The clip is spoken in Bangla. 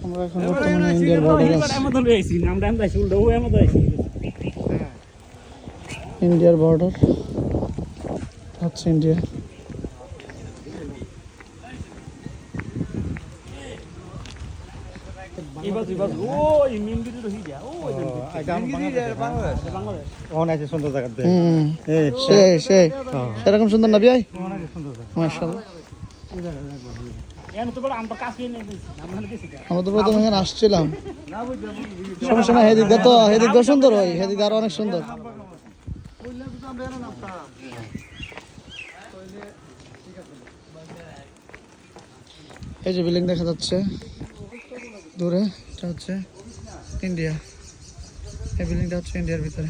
আমরা এখন বর্তমানে ইন্ডিয়ার বর্ডারে আছি। ইন্ডিয়ার বর্ডার হচ্ছে ইন্ডিয়া। সেরকম সুন্দর না ভাই, মাশাআল্লাহ। আমরা তো প্রথমে এখানে আসছিলাম, সমস্যা না, হেদিক তো হেদিক সুন্দর হয়, হেদিক আরো অনেক সুন্দর। এই যে বিল্ডিং দেখা যাচ্ছে দূরে, এটা হচ্ছে ইন্ডিয়া। এই বিল্ডিংটা হচ্ছে ইন্ডিয়ার ভিতরে।